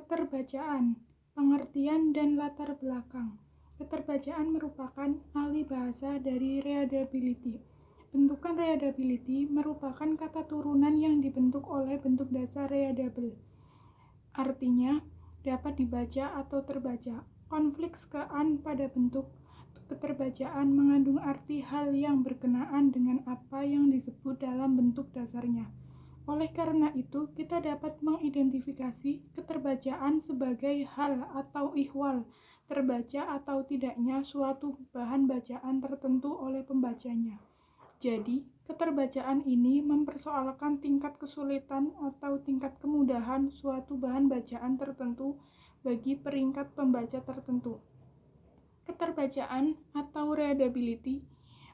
Keterbacaan, pengertian dan latar belakang. Keterbacaan merupakan alih bahasa dari readability. Bentukan readability merupakan kata turunan yang dibentuk oleh bentuk dasar readable. Artinya, dapat dibaca atau terbaca. Konflik kean pada bentuk keterbacaan mengandung arti hal yang berkenaan dengan apa yang disebut dalam bentuk dasarnya. Oleh karena itu, kita dapat mengidentifikasi keterbacaan sebagai hal atau ihwal, terbaca atau tidaknya suatu bahan bacaan tertentu oleh pembacanya. Jadi, keterbacaan ini mempersoalkan tingkat kesulitan atau tingkat kemudahan suatu bahan bacaan tertentu bagi peringkat pembaca tertentu. Keterbacaan atau readability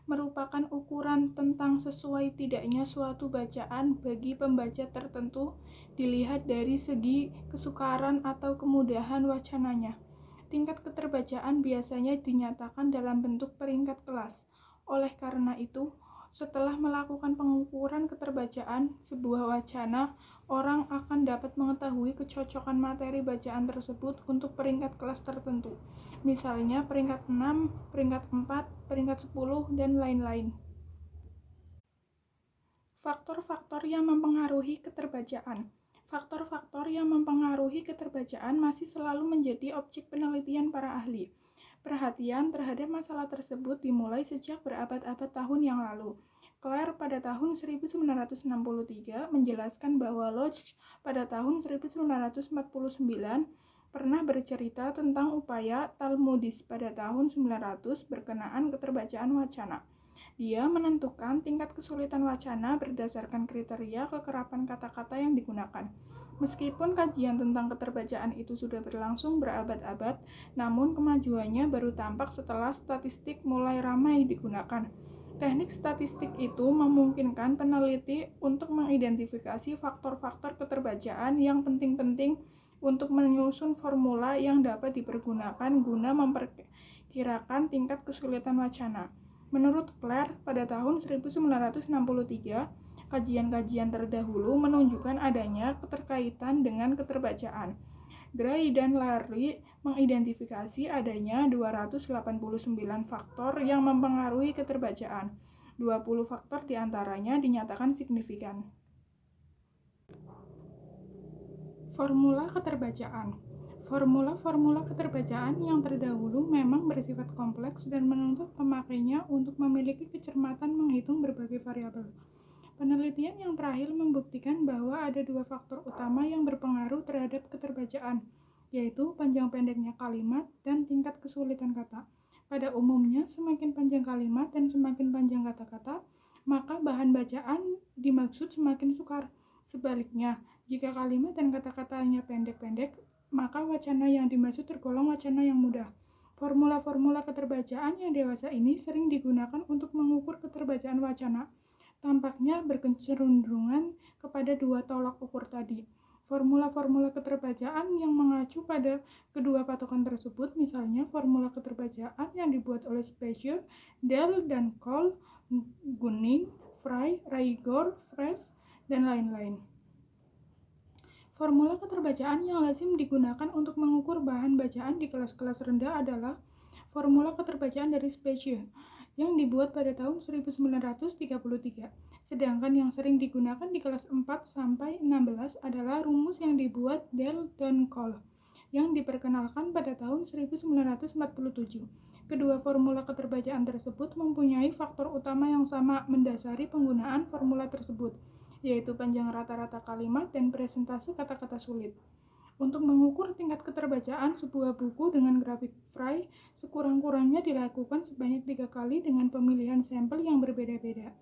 merupakan ukuran tentang sesuai tidaknya suatu bacaan bagi pembaca tertentu dilihat dari segi kesukaran atau kemudahan wacananya. Tingkat keterbacaan biasanya dinyatakan dalam bentuk peringkat kelas. Oleh karena itu, setelah melakukan pengukuran keterbacaan sebuah wacana, orang akan dapat mengetahui kecocokan materi bacaan tersebut untuk peringkat kelas tertentu. Misalnya peringkat 6, peringkat 4, peringkat 10, dan lain-lain. Faktor-faktor yang mempengaruhi keterbacaan. Faktor-faktor yang mempengaruhi keterbacaan masih selalu menjadi objek penelitian para ahli. Perhatian terhadap masalah tersebut dimulai sejak berabad-abad tahun yang lalu. Clare pada tahun 1963 menjelaskan bahwa Lodge pada tahun 1949 pernah bercerita tentang upaya Talmudis pada tahun 900 berkenaan keterbacaan wacana. Dia menentukan tingkat kesulitan wacana berdasarkan kriteria kekerapan kata-kata yang digunakan. Meskipun kajian tentang keterbacaan itu sudah berlangsung berabad-abad, namun kemajuannya baru tampak setelah statistik mulai ramai digunakan. Teknik statistik itu memungkinkan peneliti untuk mengidentifikasi faktor-faktor keterbacaan yang penting-penting untuk menyusun formula yang dapat dipergunakan guna memperkirakan tingkat kesulitan wacana. Menurut Clare, pada tahun 1963, kajian-kajian terdahulu menunjukkan adanya keterkaitan dengan keterbacaan. Gray dan Larry mengidentifikasi adanya 289 faktor yang mempengaruhi keterbacaan. 20 faktor diantaranya dinyatakan signifikan. Formula keterbacaan. Formula-formula keterbacaan yang terdahulu memang bersifat kompleks dan menuntut pemakainya untuk memiliki kecermatan menghitung berbagai variabel. Penelitian yang terakhir membuktikan bahwa ada dua faktor utama yang berpengaruh terhadap keterbacaan, yaitu panjang pendeknya kalimat dan tingkat kesulitan kata. Pada umumnya, semakin panjang kalimat dan semakin panjang kata-kata, maka bahan bacaan dimaksud semakin sukar. Sebaliknya, jika kalimat dan kata-katanya pendek-pendek, maka wacana yang dimaksud tergolong wacana yang mudah. Formula-formula keterbacaan yang dewasa ini sering digunakan untuk mengukur keterbacaan wacana. Tampaknya berkecenderungan kepada dua tolak ukur tadi. Formula-formula keterbacaan yang mengacu pada kedua patokan tersebut, misalnya formula keterbacaan yang dibuat oleh Specher, Dell dan Cole, Gunning, Fry, Raigor, Fresh, dan lain-lain. Formula keterbacaan yang lazim digunakan untuk mengukur bahan bacaan di kelas-kelas rendah adalah formula keterbacaan dari Specher yang dibuat pada tahun 1933. Sedangkan yang sering digunakan di kelas 4 sampai 16 adalah rumus yang dibuat Dell dan Cole yang diperkenalkan pada tahun 1947. Kedua formula keterbacaan tersebut mempunyai faktor utama yang sama mendasari penggunaan formula tersebut, yaitu panjang rata-rata kalimat dan presentasi kata-kata sulit. Untuk mengukur tingkat keterbacaan sebuah buku dengan grafik Fry, sekurang-kurangnya dilakukan sebanyak 3 kali dengan pemilihan sampel yang berbeda-beda.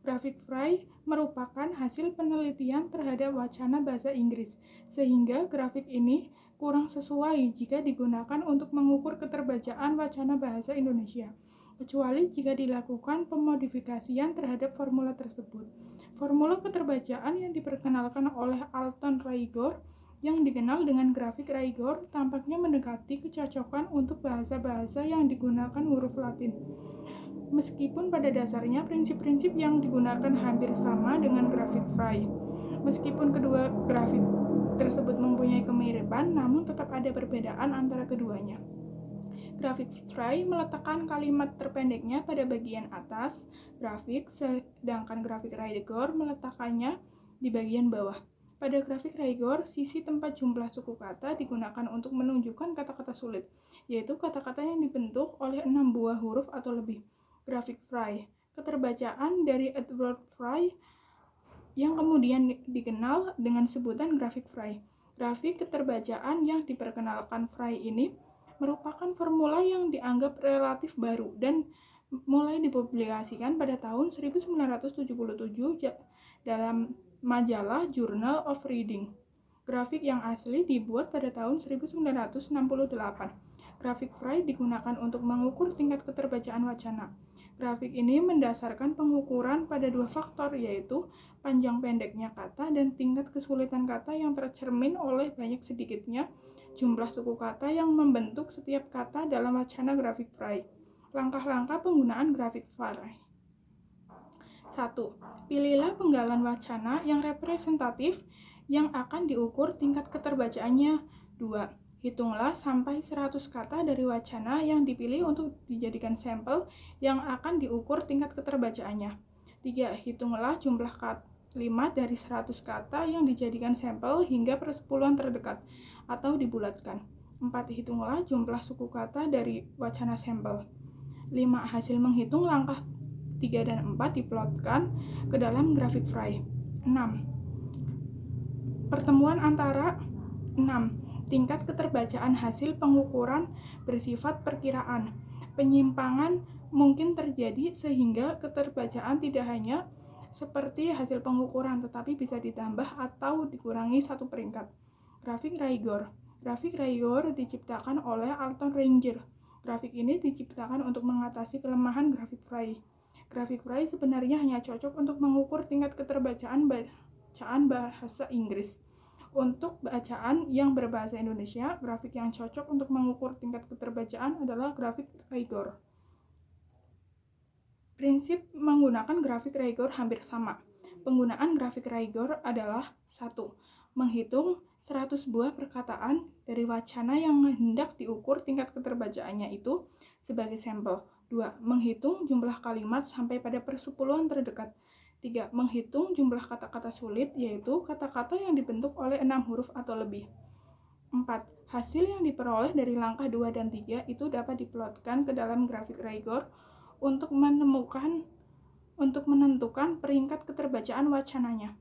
Grafik Fry merupakan hasil penelitian terhadap wacana bahasa Inggris, sehingga grafik ini kurang sesuai jika digunakan untuk mengukur keterbacaan wacana bahasa Indonesia, kecuali jika dilakukan pemodifikasian terhadap formula tersebut. Formula keterbacaan yang diperkenalkan oleh Alton Raigor yang dikenal dengan grafik Raigor tampaknya mendekati kecocokan untuk bahasa-bahasa yang digunakan huruf Latin. Meskipun pada dasarnya prinsip-prinsip yang digunakan hampir sama dengan grafik Fry. Meskipun kedua grafik tersebut mempunyai kemiripan, namun tetap ada perbedaan antara keduanya. Grafik Frey meletakkan kalimat terpendeknya pada bagian atas grafik, sedangkan grafik Raigor meletakkannya di bagian bawah. Pada grafik Raigor, sisi tempat jumlah suku kata digunakan untuk menunjukkan kata-kata sulit, yaitu kata-kata yang dibentuk oleh 6 buah huruf atau lebih. Grafik Frey, keterbacaan dari Edward Frey yang kemudian dikenal dengan sebutan grafik Frey. Grafik keterbacaan yang diperkenalkan Frey ini merupakan formula yang dianggap relatif baru dan mulai dipublikasikan pada tahun 1977 dalam majalah Journal of Reading. Grafik yang asli dibuat pada tahun 1968. Grafik Frey digunakan untuk mengukur tingkat keterbacaan wacana. Grafik ini mendasarkan pengukuran pada dua faktor, yaitu panjang pendeknya kata dan tingkat kesulitan kata yang tercermin oleh banyak sedikitnya jumlah suku kata yang membentuk setiap kata dalam wacana grafik Frey. Langkah-langkah penggunaan grafik Frey. 1. Pilihlah penggalan wacana yang representatif yang akan diukur tingkat keterbacaannya. 2. Hitunglah sampai 100 kata dari wacana yang dipilih untuk dijadikan sampel yang akan diukur tingkat keterbacaannya. 3. Hitunglah jumlah kalimat dari 100 kata yang dijadikan sampel hingga persepuluhan terdekat atau dibulatkan. 4. Hitunglah jumlah suku kata dari wacana sampel. 5. Hasil menghitung langkah 3 dan 4 diplotkan ke dalam grafik Frey. 6. Pertemuan antara 6. Tingkat keterbacaan hasil pengukuran bersifat perkiraan. Penyimpangan mungkin terjadi sehingga keterbacaan tidak hanya seperti hasil pengukuran, tetapi bisa ditambah atau dikurangi satu peringkat. Grafik Raigor. Grafik Raigor diciptakan oleh Alton Ranger. Grafik ini diciptakan untuk mengatasi kelemahan grafik Frey. Grafik Frey sebenarnya hanya cocok untuk mengukur tingkat keterbacaan bacaan bahasa Inggris. Untuk bacaan yang berbahasa Indonesia, grafik yang cocok untuk mengukur tingkat keterbacaan adalah grafik Raigor. Prinsip menggunakan grafik Raigor hampir sama. Penggunaan grafik Raigor adalah 1. Menghitung 100 buah perkataan dari wacana yang hendak diukur tingkat keterbacaannya itu sebagai sampel. 2. Menghitung jumlah kalimat sampai pada persepuluhan terdekat. 3. Menghitung jumlah kata-kata sulit, yaitu kata-kata yang dibentuk oleh 6 huruf atau lebih. 4. Hasil yang diperoleh dari langkah 2 dan 3 itu dapat diplotkan ke dalam grafik Raigor untuk menentukan peringkat keterbacaan wacananya.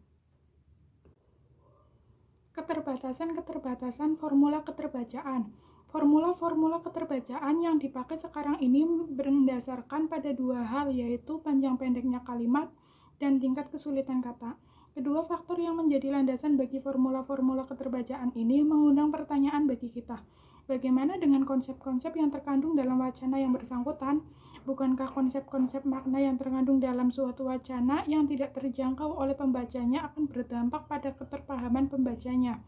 Keterbatasan formula keterbacaan. Formula keterbacaan yang dipakai sekarang ini berdasarkan pada dua hal, yaitu panjang pendeknya kalimat dan tingkat kesulitan kata. Kedua faktor yang menjadi landasan bagi formula-formula keterbacaan ini mengundang pertanyaan bagi kita. Bagaimana dengan konsep-konsep yang terkandung dalam wacana yang bersangkutan? Bukankah konsep-konsep makna yang terkandung dalam suatu wacana yang tidak terjangkau oleh pembacanya akan berdampak pada keterpahaman pembacanya?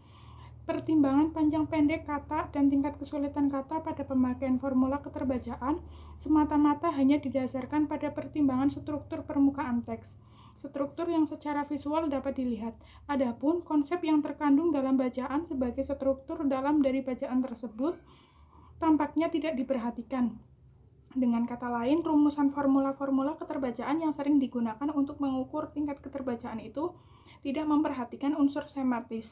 Pertimbangan panjang pendek kata dan tingkat kesulitan kata pada pemakaian formula keterbacaan semata-mata hanya didasarkan pada pertimbangan struktur permukaan teks. Struktur yang secara visual dapat dilihat. Adapun konsep yang terkandung dalam bacaan sebagai struktur dalam dari bacaan tersebut tampaknya tidak diperhatikan. Dengan kata lain, rumusan formula-formula keterbacaan yang sering digunakan untuk mengukur tingkat keterbacaan itu tidak memperhatikan unsur semantis.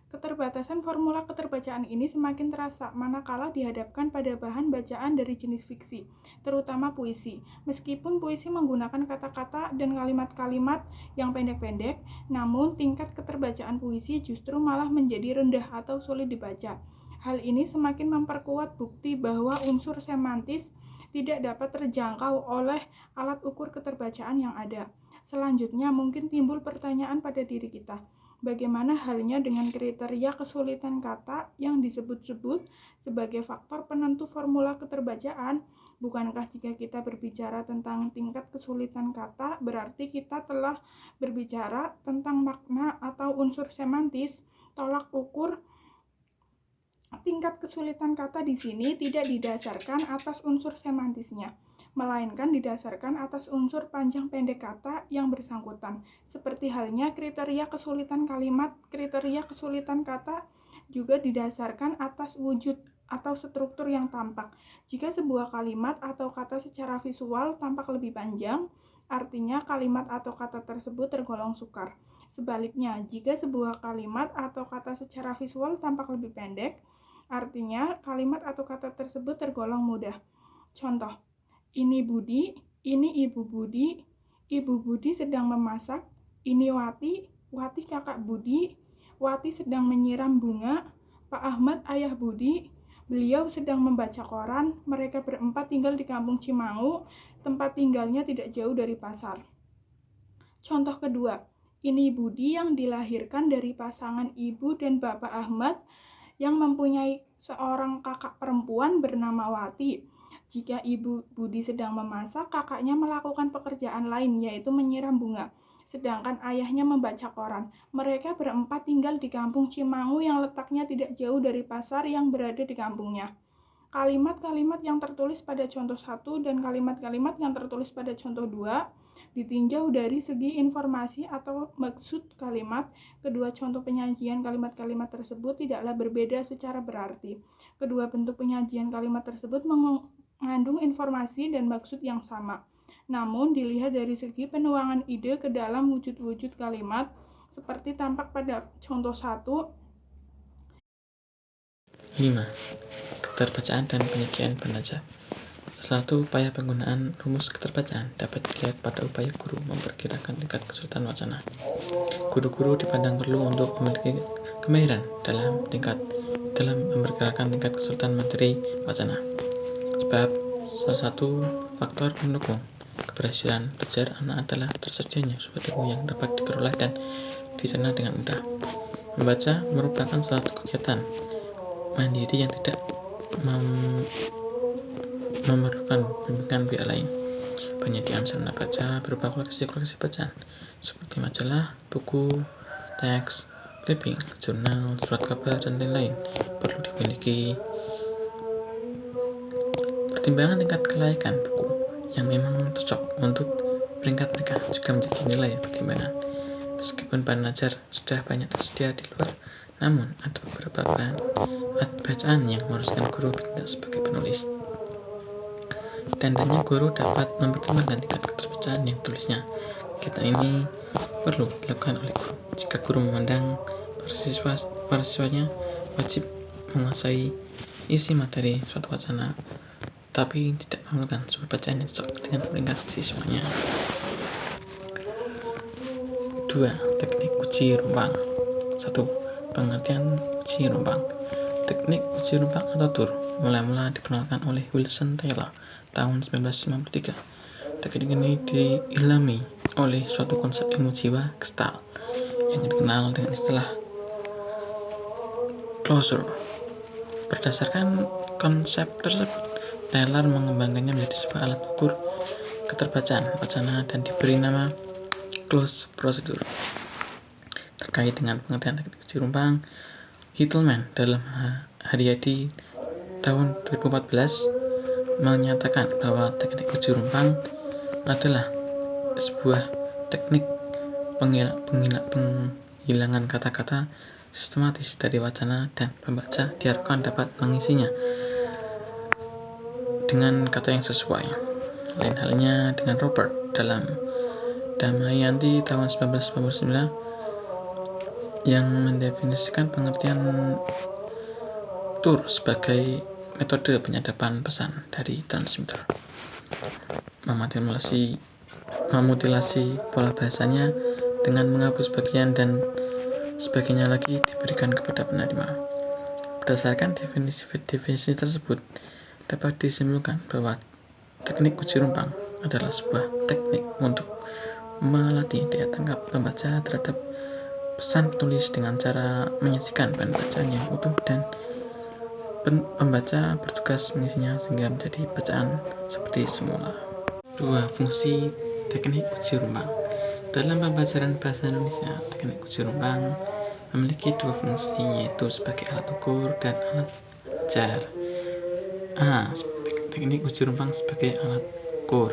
Keterbatasan formula keterbacaan ini semakin terasa manakala dihadapkan pada bahan bacaan dari jenis fiksi, terutama puisi. Meskipun puisi menggunakan kata-kata dan kalimat-kalimat yang pendek-pendek, namun tingkat keterbacaan puisi justru malah menjadi rendah atau sulit dibaca. Hal ini semakin memperkuat bukti bahwa unsur semantis tidak dapat terjangkau oleh alat ukur keterbacaan yang ada. Selanjutnya, mungkin timbul pertanyaan pada diri kita. Bagaimana halnya dengan kriteria kesulitan kata yang disebut-sebut sebagai faktor penentu formula keterbacaan? Bukankah jika kita berbicara tentang tingkat kesulitan kata, berarti kita telah berbicara tentang makna atau unsur semantis? Tolak ukur tingkat kesulitan kata di sini tidak didasarkan atas unsur semantisnya, melainkan didasarkan atas unsur panjang pendek kata yang bersangkutan. Seperti halnya kriteria kesulitan kalimat, kriteria kesulitan kata juga didasarkan atas wujud atau struktur yang tampak. Jika sebuah kalimat atau kata secara visual tampak lebih panjang, artinya kalimat atau kata tersebut tergolong sukar. Sebaliknya, jika sebuah kalimat atau kata secara visual tampak lebih pendek, artinya kalimat atau kata tersebut tergolong mudah. Contoh, ini Budi, ini Ibu Budi, Ibu Budi sedang memasak, ini Wati, Wati kakak Budi, Wati sedang menyiram bunga, Pak Ahmad ayah Budi, beliau sedang membaca koran, mereka berempat tinggal di kampung Cimangu, tempat tinggalnya tidak jauh dari pasar. Contoh kedua, ini Budi yang dilahirkan dari pasangan ibu dan Bapak Ahmad yang mempunyai seorang kakak perempuan bernama Wati. Jika Ibu Budi sedang memasak, kakaknya melakukan pekerjaan lain, yaitu menyiram bunga. Sedangkan ayahnya membaca koran. Mereka berempat tinggal di kampung Cimangu yang letaknya tidak jauh dari pasar yang berada di kampungnya. Kalimat-kalimat yang tertulis pada contoh 1 dan kalimat-kalimat yang tertulis pada contoh 2 ditinjau dari segi informasi atau maksud kalimat. Kedua contoh penyajian kalimat-kalimat tersebut tidaklah berbeda secara berarti. Kedua bentuk penyajian kalimat tersebut mengandung informasi dan maksud yang sama. Namun dilihat dari segi penuangan ide ke dalam wujud-wujud kalimat seperti tampak pada contoh 1. 5. Keterbacaan dan penyajian belajar. Salah satu upaya penggunaan rumus keterbacaan dapat dilihat pada upaya guru memperkirakan tingkat kesulitan wacana. Guru-guru dipandang perlu untuk memiliki kemahiran dalam memperkirakan tingkat kesulitan materi wacana. Sebab salah satu faktor pendukung keberhasilan belajar anak adalah tersedianya sumber ilmu yang dapat diperoleh dan dicerna dengan mudah. Membaca merupakan salah satu kegiatan mandiri yang tidak memerlukan bimbingan pihak lain. Penyediaan sarana baca berupa koleksi-koleksi bacaan seperti majalah, buku, teks, clipping, jurnal, surat kabar, dan lain-lain perlu dimiliki. Pertimbangan tingkat kelayakan buku yang memang cocok untuk peringkat mereka juga menjadi nilai pertimbangan. Meskipun bahan ajar sudah banyak tersedia di luar, namun ada beberapa bahan bacaan yang mengharuskan guru bertindak sebagai penulis. Tandanya guru dapat mempertimbangkan tingkat keterbacaan yang tulisnya. Kegiatan ini perlu dilakukan oleh guru jika guru memandang para siswanya wajib menguasai isi materi suatu wacana, tapi tidak memerlukan sumber bacaan yang cocok dengan peringkat siswanya. 2. Teknik uji rumpang. 1. Pengertian uji rumpang. Teknik uji rumpang atau TUR mula-mula diperkenalkan oleh Wilson Taylor tahun 1953. Teknik ini diilhami oleh suatu konsep ilmu jiwa Gestalt yang dikenal dengan istilah closure. Berdasarkan konsep tersebut, Taylor mengembangkannya menjadi sebuah alat ukur keterbacaan wacana dan diberi nama closed procedure. Terkait dengan pengertian teknik uji rumpang, Hittelman dalam Haryadi tahun 2014 menyatakan bahwa teknik uji rumpang adalah sebuah teknik penghilangan kata-kata sistematis dari wacana dan pembaca diharapkan dapat mengisinya dengan kata yang sesuai. Lain halnya dengan Robert dalam Damayanti tahun 1999 yang mendefinisikan pengertian TUR sebagai metode penyadapan pesan dari transmitter. Memutilasi pola bahasanya dengan menghapus bagian dan sebagainya lagi diberikan kepada penerima. Berdasarkan definisi tersebut, dapat disimpulkan bahwa teknik uji rumpang adalah sebuah teknik untuk melatih daya tangkap pembaca terhadap pesan penulis dengan cara menyajikan bahan bacaan yang utuh dan pembaca bertugas mengisinya sehingga menjadi bacaan seperti semula. 2. Fungsi teknik uji rumpang. Dalam pembelajaran bahasa Indonesia, teknik uji rumpang memiliki dua fungsi, yaitu sebagai alat ukur dan alat ajar. Teknik uji rumpang sebagai alat ukur.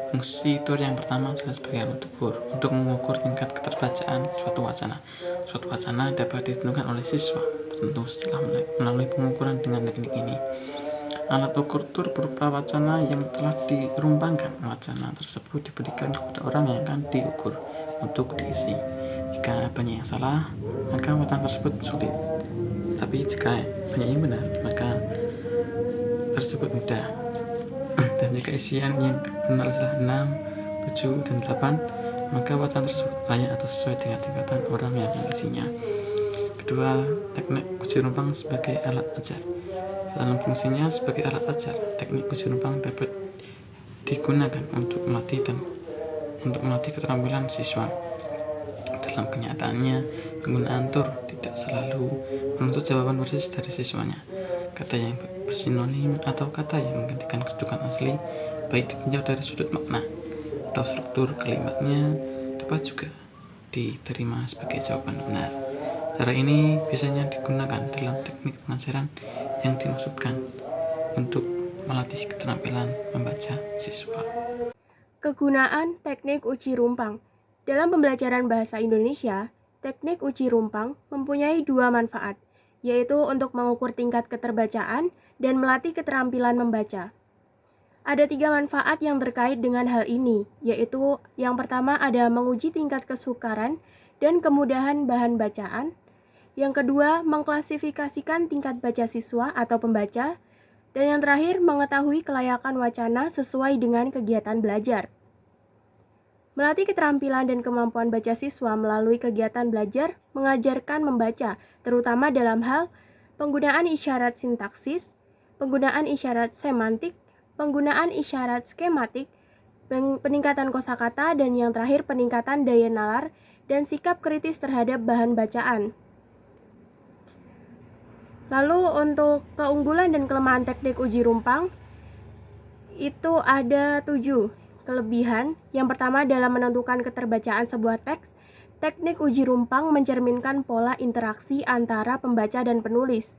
Fungsi Tor yang pertama adalah sebagai alat ukur untuk mengukur tingkat keterbacaan suatu wacana. Suatu wacana dapat ditentukan oleh siswa tertentu setelah melalui pengukuran dengan teknik ini. Alat ukur Tor berupa wacana yang telah dirumpangkan. Wacana tersebut diberikan kepada orang yang akan diukur untuk diisi. Jika banyak yang salah, maka wacana tersebut sulit. Tapi jika banyak yang benar, maka tersebut mudah. Dan jika isian yang benar adalah 6, 7, dan 8, maka wacana tersebut layak atau sesuai dengan tingkatan orang yang mengisinya. Kedua, teknik uji rumpang sebagai alat ajar. Dalam fungsinya sebagai alat ajar, teknik uji rumpang dapat digunakan untuk melatih keterampilan siswa. Dalam kenyataannya, penggunaan Tor tidak selalu menuntut jawaban persis dari siswanya. Kata yang bersinonim atau kata yang menggantikan kedudukan asli, baik ditinjau dari sudut makna atau struktur kalimatnya, dapat juga diterima sebagai jawaban benar. Cara ini biasanya digunakan dalam teknik pengajaran yang dimaksudkan untuk melatih keterampilan membaca siswa. Kegunaan teknik uji rumpang. Dalam pembelajaran bahasa Indonesia, teknik uji rumpang mempunyai dua manfaat, yaitu untuk mengukur tingkat keterbacaan dan melatih keterampilan membaca. Ada 3 manfaat yang terkait dengan hal ini, yaitu yang pertama ada menguji tingkat kesukaran dan kemudahan bahan bacaan. Yang kedua, mengklasifikasikan tingkat baca siswa atau pembaca. Dan yang terakhir, mengetahui kelayakan wacana sesuai dengan kegiatan belajar. Melatih keterampilan dan kemampuan baca siswa melalui kegiatan belajar mengajarkan membaca, terutama dalam hal penggunaan isyarat sintaksis, penggunaan isyarat semantik, penggunaan isyarat skematik, peningkatan kosakata, dan yang terakhir peningkatan daya nalar dan sikap kritis terhadap bahan bacaan. Lalu untuk keunggulan dan kelemahan teknik uji rumpang, itu ada 7 kelebihan. Yang pertama dalam menentukan keterbacaan sebuah teks, teknik uji rumpang mencerminkan pola interaksi antara pembaca dan penulis.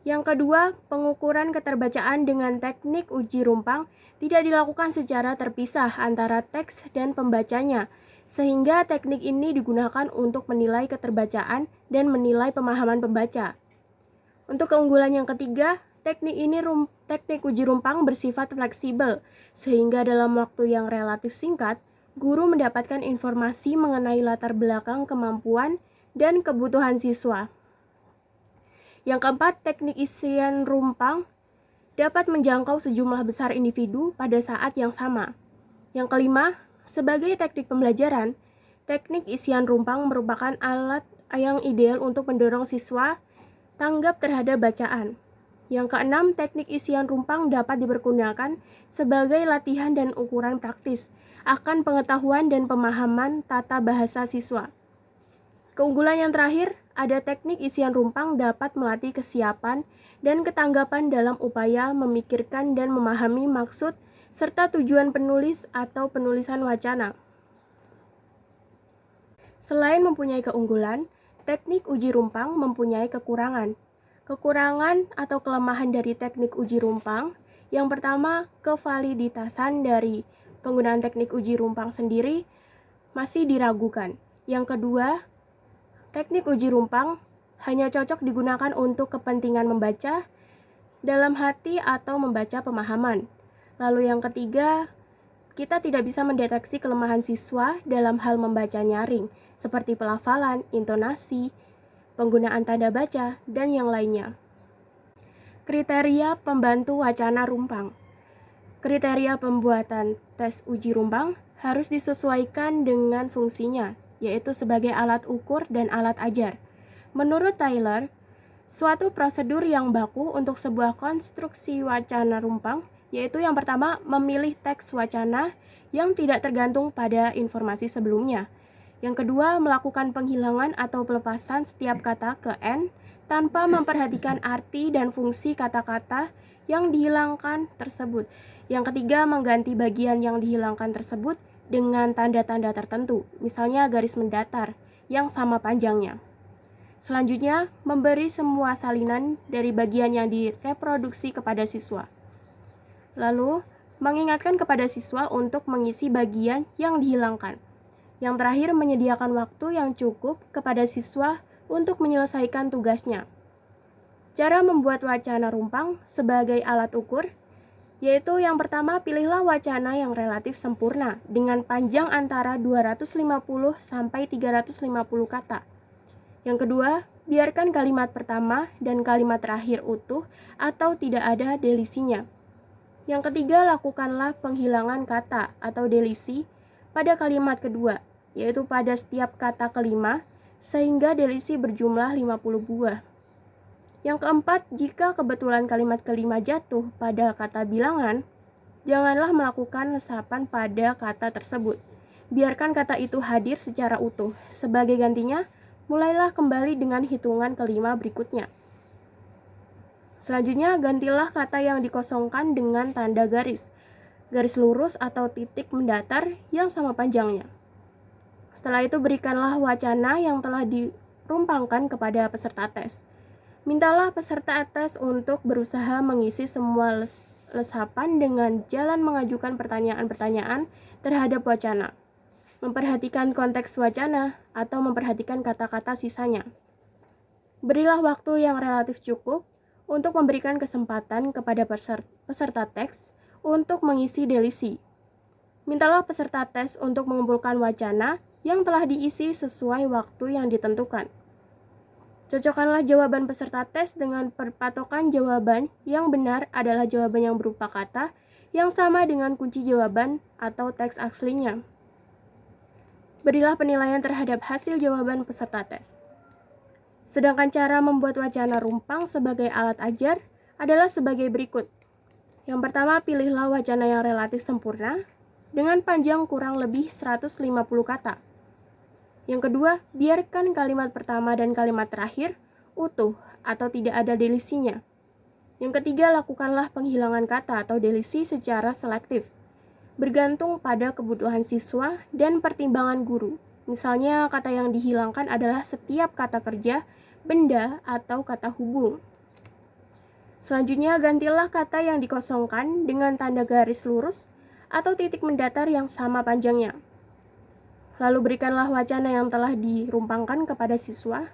Yang kedua, pengukuran keterbacaan dengan teknik uji rumpang tidak dilakukan secara terpisah antara teks dan pembacanya, sehingga teknik ini digunakan untuk menilai keterbacaan dan menilai pemahaman pembaca. Untuk keunggulan yang ketiga, teknik uji rumpang bersifat fleksibel, sehingga dalam waktu yang relatif singkat, guru mendapatkan informasi mengenai latar belakang kemampuan dan kebutuhan siswa. Yang keempat, teknik isian rumpang dapat menjangkau sejumlah besar individu pada saat yang sama. Yang kelima, sebagai teknik pembelajaran, teknik isian rumpang merupakan alat yang ideal untuk mendorong siswa tanggap terhadap bacaan. Yang keenam, teknik isian rumpang dapat dipergunakan sebagai latihan dan ukuran praktis akan pengetahuan dan pemahaman tata bahasa siswa. Keunggulan yang terakhir, ada teknik isian rumpang dapat melatih kesiapan dan ketanggapan dalam upaya memikirkan dan memahami maksud serta tujuan penulis atau penulisan wacana. Selain mempunyai keunggulan, teknik uji rumpang mempunyai kekurangan. Kekurangan atau kelemahan dari teknik uji rumpang, yang pertama, kevaliditasan dari penggunaan teknik uji rumpang sendiri masih diragukan. Yang kedua, teknik uji rumpang hanya cocok digunakan untuk kepentingan membaca dalam hati atau membaca pemahaman. Lalu yang ketiga, kita tidak bisa mendeteksi kelemahan siswa dalam hal membaca nyaring, seperti pelafalan, intonasi, penggunaan tanda baca, dan yang lainnya. Kriteria pembantu wacana rumpang. Kriteria pembuatan tes uji rumpang harus disesuaikan dengan fungsinya, yaitu sebagai alat ukur dan alat ajar. Menurut Taylor, suatu prosedur yang baku untuk sebuah konstruksi wacana rumpang, yaitu yang pertama, memilih teks wacana yang tidak tergantung pada informasi sebelumnya. Yang kedua, melakukan penghilangan atau pelepasan setiap kata ke N tanpa memperhatikan arti dan fungsi kata-kata yang dihilangkan tersebut. Yang ketiga, mengganti bagian yang dihilangkan tersebut dengan tanda-tanda tertentu, misalnya garis mendatar yang sama panjangnya. Selanjutnya, memberi semua salinan dari bagian yang direproduksi kepada siswa. Lalu, mengingatkan kepada siswa untuk mengisi bagian yang dihilangkan. Yang terakhir, menyediakan waktu yang cukup kepada siswa untuk menyelesaikan tugasnya. Cara membuat wacana rumpang sebagai alat ukur, yaitu yang pertama, pilihlah wacana yang relatif sempurna dengan panjang antara 250 sampai 350 kata. Yang kedua, biarkan kalimat pertama dan kalimat terakhir utuh atau tidak ada delisinya. Yang ketiga, lakukanlah penghilangan kata atau delisi pada kalimat kedua, yaitu pada setiap kata kelima, sehingga delisi berjumlah 50 buah. Yang keempat, jika kebetulan kalimat kelima jatuh pada kata bilangan, janganlah melakukan resapan pada kata tersebut. Biarkan kata itu hadir secara utuh. Sebagai gantinya, mulailah kembali dengan hitungan kelima berikutnya. Selanjutnya, gantilah kata yang dikosongkan dengan tanda garis lurus atau titik mendatar yang sama panjangnya. Setelah itu, berikanlah wacana yang telah dirumpangkan kepada peserta tes. Mintalah peserta tes untuk berusaha mengisi semua lesapan dengan jalan mengajukan pertanyaan-pertanyaan terhadap wacana, memperhatikan konteks wacana, atau memperhatikan kata-kata sisanya. Berilah waktu yang relatif cukup untuk memberikan kesempatan kepada peserta teks untuk mengisi delisi. Mintalah peserta tes untuk mengumpulkan wacana yang telah diisi sesuai waktu yang ditentukan. Cocokkanlah jawaban peserta tes dengan perpatokan jawaban yang benar adalah jawaban yang berupa kata yang sama dengan kunci jawaban atau teks aslinya. Berilah penilaian terhadap hasil jawaban peserta tes. Sedangkan cara membuat wacana rumpang sebagai alat ajar adalah sebagai berikut. Yang pertama, pilihlah wacana yang relatif sempurna dengan panjang kurang lebih 150 kata. Yang kedua, biarkan kalimat pertama dan kalimat terakhir utuh atau tidak ada delisinya. Yang ketiga, lakukanlah penghilangan kata atau delisi secara selektif, bergantung pada kebutuhan siswa dan pertimbangan guru. Misalnya, kata yang dihilangkan adalah setiap kata kerja, benda, atau kata hubung. Selanjutnya, gantilah kata yang dikosongkan dengan tanda garis lurus atau titik mendatar yang sama panjangnya. Lalu berikanlah wacana yang telah dirumpangkan kepada siswa.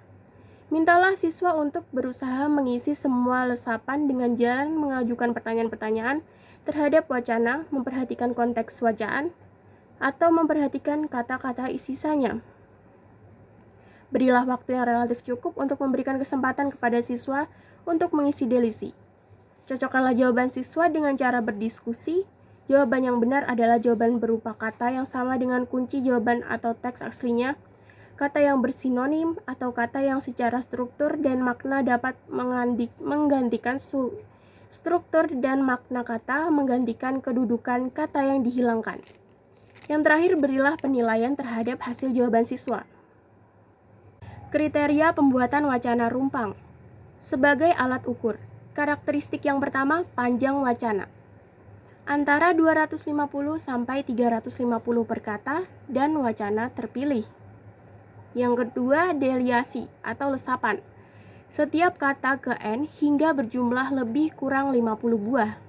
Mintalah siswa untuk berusaha mengisi semua lesapan dengan jalan mengajukan pertanyaan-pertanyaan terhadap wacana, memperhatikan konteks wacaan, atau memperhatikan kata-kata sisanya. Berilah waktu yang relatif cukup untuk memberikan kesempatan kepada siswa untuk mengisi delisi. Cocokkanlah jawaban siswa dengan cara berdiskusi. Jawaban yang benar adalah jawaban berupa kata yang sama dengan kunci jawaban atau teks aslinya, kata yang bersinonim, atau kata yang secara struktur dan makna dapat menggantikan struktur dan makna kata, menggantikan kedudukan kata yang dihilangkan. Yang terakhir, berilah penilaian terhadap hasil jawaban siswa. Kriteria pembuatan wacana rumpang sebagai alat ukur. Karakteristik yang pertama, panjang wacana. Antara 250 sampai 350 per kata dan wacana terpilih. Yang kedua, deliasi atau lesapan. Setiap kata ke N hingga berjumlah lebih kurang 50 buah.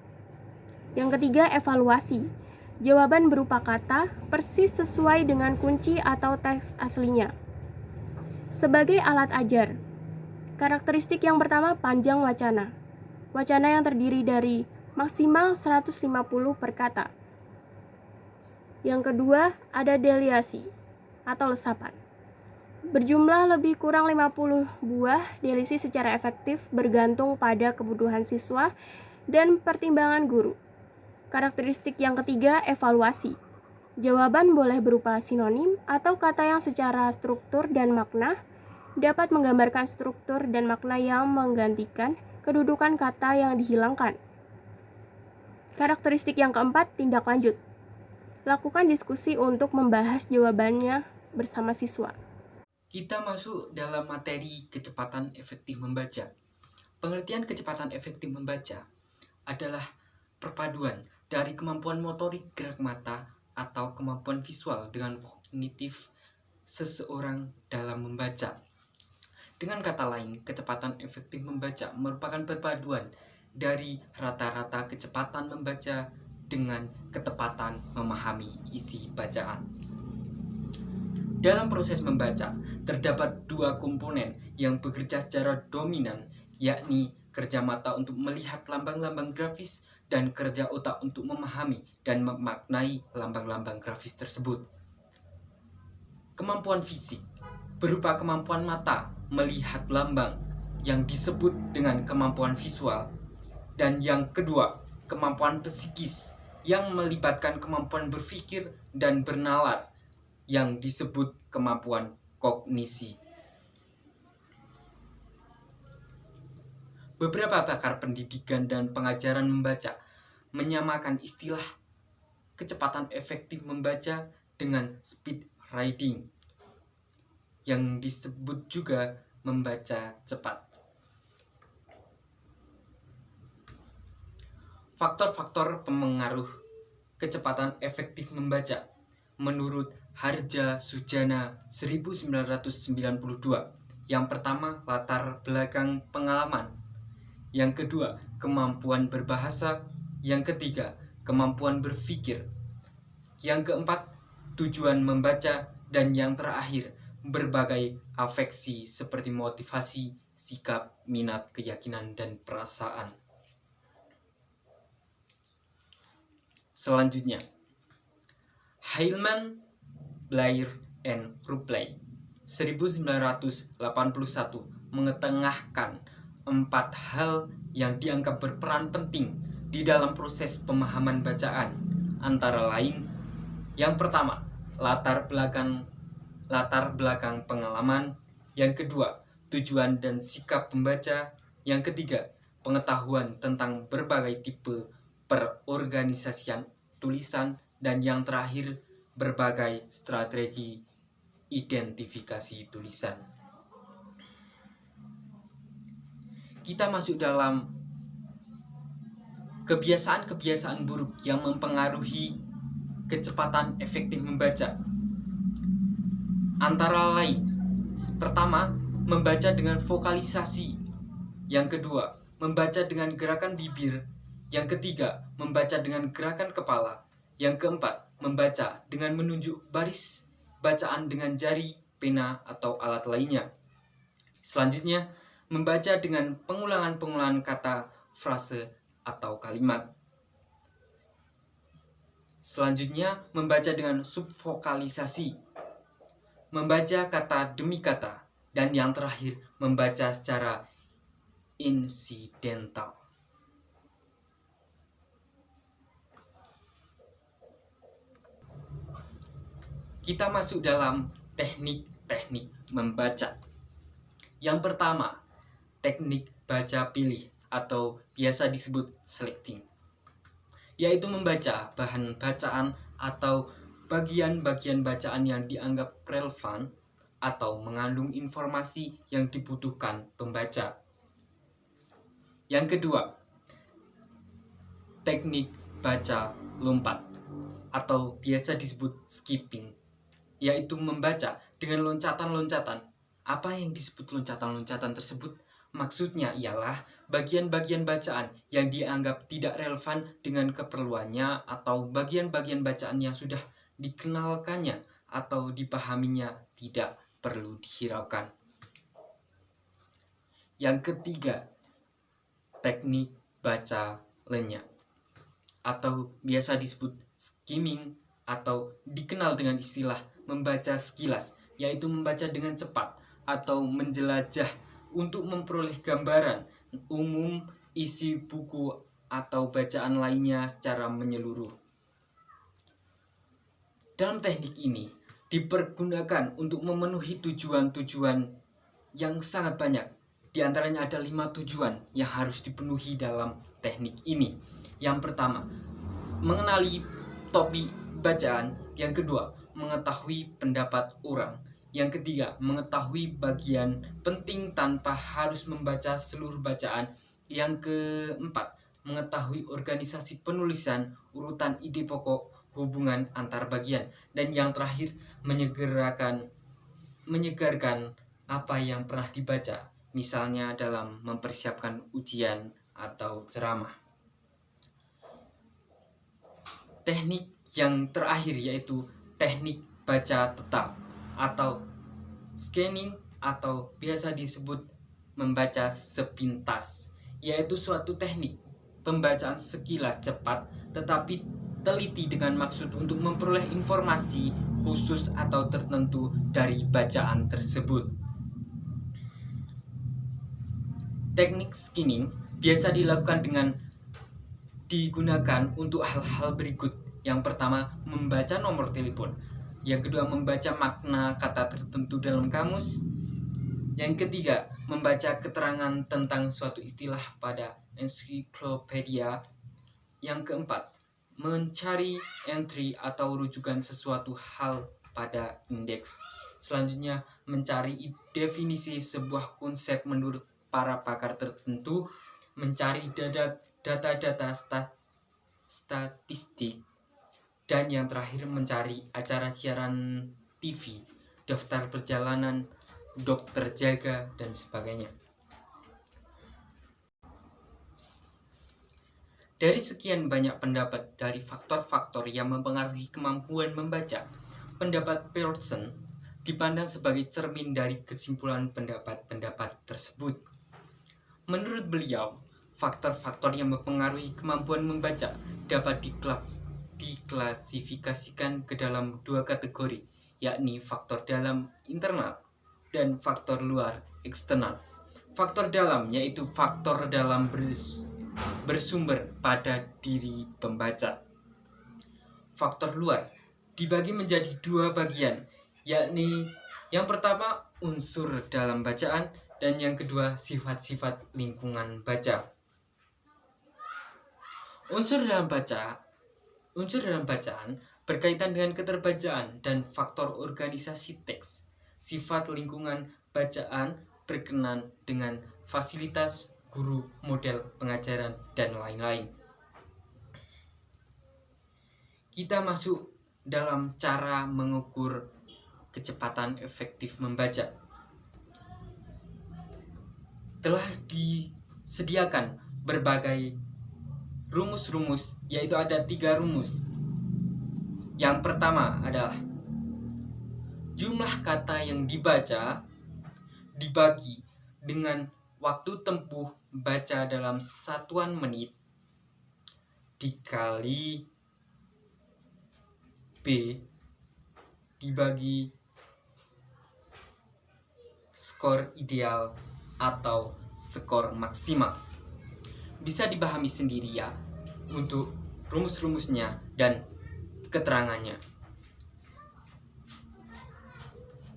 Yang ketiga, evaluasi. Jawaban berupa kata persis sesuai dengan kunci atau teks aslinya. Sebagai alat ajar. Karakteristik yang pertama, panjang wacana. Wacana yang terdiri dari maksimal 150 per kata. Yang kedua, ada deliasi atau lesapan. Berjumlah lebih kurang 50 buah, delisi secara efektif bergantung pada kebutuhan siswa dan pertimbangan guru. Karakteristik yang ketiga, evaluasi. Jawaban boleh berupa sinonim atau kata yang secara struktur dan makna dapat menggambarkan struktur dan makna yang menggantikan kedudukan kata yang dihilangkan. Karakteristik yang keempat, tindak lanjut. Lakukan diskusi untuk membahas jawabannya bersama siswa. Kita masuk dalam materi kecepatan efektif membaca. Pengertian kecepatan efektif membaca adalah perpaduan dari kemampuan motorik gerak mata atau kemampuan visual dengan kognitif seseorang dalam membaca. Dengan kata lain, kecepatan efektif membaca merupakan perpaduan dari rata-rata kecepatan membaca dengan ketepatan memahami isi bacaan. Dalam proses membaca, terdapat dua komponen yang bekerja secara dominan, yakni kerja mata untuk melihat lambang-lambang grafis dan kerja otak untuk memahami dan memaknai lambang-lambang grafis tersebut. Kemampuan fisik berupa kemampuan mata melihat lambang yang disebut dengan kemampuan visual, dan yang kedua, kemampuan psikis yang melibatkan kemampuan berpikir dan bernalar yang disebut kemampuan kognisi. Beberapa pakar pendidikan dan pengajaran membaca menyamakan istilah kecepatan efektif membaca dengan speed reading, yang disebut juga membaca cepat. Faktor-faktor pemengaruh kecepatan efektif membaca menurut Harja Sujana 1992. Yang pertama, latar belakang pengalaman. Yang kedua, kemampuan berbahasa. Yang ketiga, kemampuan berpikir. Yang keempat, tujuan membaca. Dan yang terakhir, berbagai afeksi seperti motivasi, sikap, minat, keyakinan, dan perasaan. Selanjutnya, Heilman, Blair, and Rupley 1981 mengetengahkan 4 hal yang dianggap berperan penting di dalam proses pemahaman bacaan, antara lain, yang pertama, latar belakang pengalaman. Yang kedua, tujuan dan sikap pembaca. Yang ketiga, pengetahuan tentang berbagai tipe perorganisasian tulisan. Dan yang terakhir, berbagai strategi identifikasi tulisan. Kita masuk dalam kebiasaan-kebiasaan buruk yang mempengaruhi kecepatan efektif membaca. Antara lain, pertama, membaca dengan vokalisasi. Yang kedua, membaca dengan gerakan bibir. Yang ketiga, membaca dengan gerakan kepala. Yang keempat, membaca dengan menunjuk baris bacaan dengan jari, pena, atau alat lainnya. Selanjutnya, membaca dengan pengulangan-pengulangan kata, frase, atau kalimat. Selanjutnya, membaca dengan subvokalisasi, membaca kata demi kata. Dan yang terakhir, membaca secara insidental. Kita masuk dalam teknik-teknik membaca. Yang pertama, teknik baca pilih atau biasa disebut selecting, yaitu membaca bahan bacaan atau bagian-bagian bacaan yang dianggap relevan atau mengandung informasi yang dibutuhkan pembaca. Yang kedua, teknik baca lompat atau biasa disebut skipping, yaitu membaca dengan loncatan-loncatan. Apa yang disebut loncatan-loncatan tersebut? Maksudnya ialah bagian-bagian bacaan yang dianggap tidak relevan dengan keperluannya atau bagian-bagian bacaan yang sudah dikenalkannya atau dipahaminya tidak perlu dihiraukan. Yang ketiga, teknik baca lenyap atau biasa disebut skimming atau dikenal dengan istilah membaca sekilas, yaitu membaca dengan cepat atau menjelajah untuk memperoleh gambaran umum isi buku atau bacaan lainnya secara menyeluruh. Dalam teknik ini dipergunakan untuk memenuhi tujuan-tujuan yang sangat banyak. Di antaranya ada 5 tujuan yang harus dipenuhi dalam teknik ini. Yang pertama, mengenali topik bacaan. Yang kedua, mengetahui pendapat orang. Yang ketiga, mengetahui bagian penting tanpa harus membaca seluruh bacaan. Yang keempat, mengetahui organisasi penulisan, urutan ide pokok, hubungan antar bagian. Dan yang terakhir, menyegarkan apa yang pernah dibaca, misalnya dalam mempersiapkan ujian atau ceramah. teknik yang terakhir yaitu teknik baca tetap atau scanning atau biasa disebut membaca sepintas, yaitu suatu teknik pembacaan sekilas cepat tetapi teliti dengan maksud untuk memperoleh informasi khusus atau tertentu dari bacaan tersebut. Teknik scanning biasa dilakukan dengan digunakan untuk hal-hal berikut. Yang pertama, membaca nomor telepon. Yang kedua, membaca makna kata tertentu dalam kamus. Yang ketiga, membaca keterangan tentang suatu istilah pada ensiklopedia. Yang keempat, mencari entry atau rujukan sesuatu hal pada indeks. Selanjutnya, mencari definisi sebuah konsep menurut para pakar tertentu, mencari data-data statistik, dan yang terakhir mencari acara siaran TV, daftar perjalanan, dokter jaga, dan sebagainya. Dari sekian banyak pendapat dari faktor-faktor yang mempengaruhi kemampuan membaca, pendapat Pearson dipandang sebagai cermin dari kesimpulan pendapat-pendapat tersebut. Menurut beliau, faktor-faktor yang mempengaruhi kemampuan membaca dapat diklasifikasikan ke dalam dua kategori, yakni faktor dalam internal dan faktor luar eksternal. Faktor dalam yaitu faktor dalam bersumber pada diri pembaca. Faktor luar dibagi menjadi dua bagian, yakni yang pertama unsur dalam bacaan dan yang kedua sifat-sifat lingkungan baca. Unsur dalam bacaan berkaitan dengan keterbacaan dan faktor organisasi teks. Sifat lingkungan bacaan berkenan dengan fasilitas guru, model pengajaran, dan lain-lain. Kita masuk dalam cara mengukur kecepatan efektif membaca. Telah disediakan berbagai rumus-rumus, yaitu ada 3 rumus. Yang pertama adalah jumlah kata yang dibaca dibagi dengan waktu tempuh baca dalam satuan menit dikali B dibagi skor ideal atau skor maksimal. Bisa dipahami sendiri ya untuk rumus-rumusnya dan keterangannya.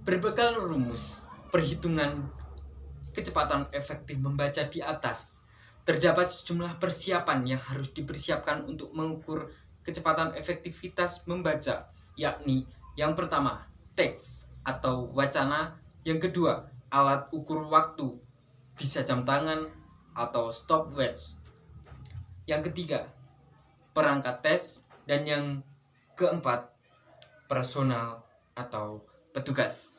Berbekal rumus perhitungan kecepatan efektif membaca di atas, terdapat sejumlah persiapan yang harus dipersiapkan untuk mengukur kecepatan efektivitas membaca, yakni yang pertama, teks atau wacana, yang kedua, alat ukur waktu, bisa jam tangan atau stopwatch, yang ketiga, perangkat tes, dan yang keempat, personal atau petugas.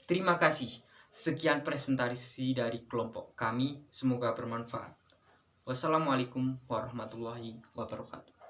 Terima kasih. Sekian presentasi dari kelompok kami, semoga bermanfaat. Wassalamualaikum warahmatullahi wabarakatuh.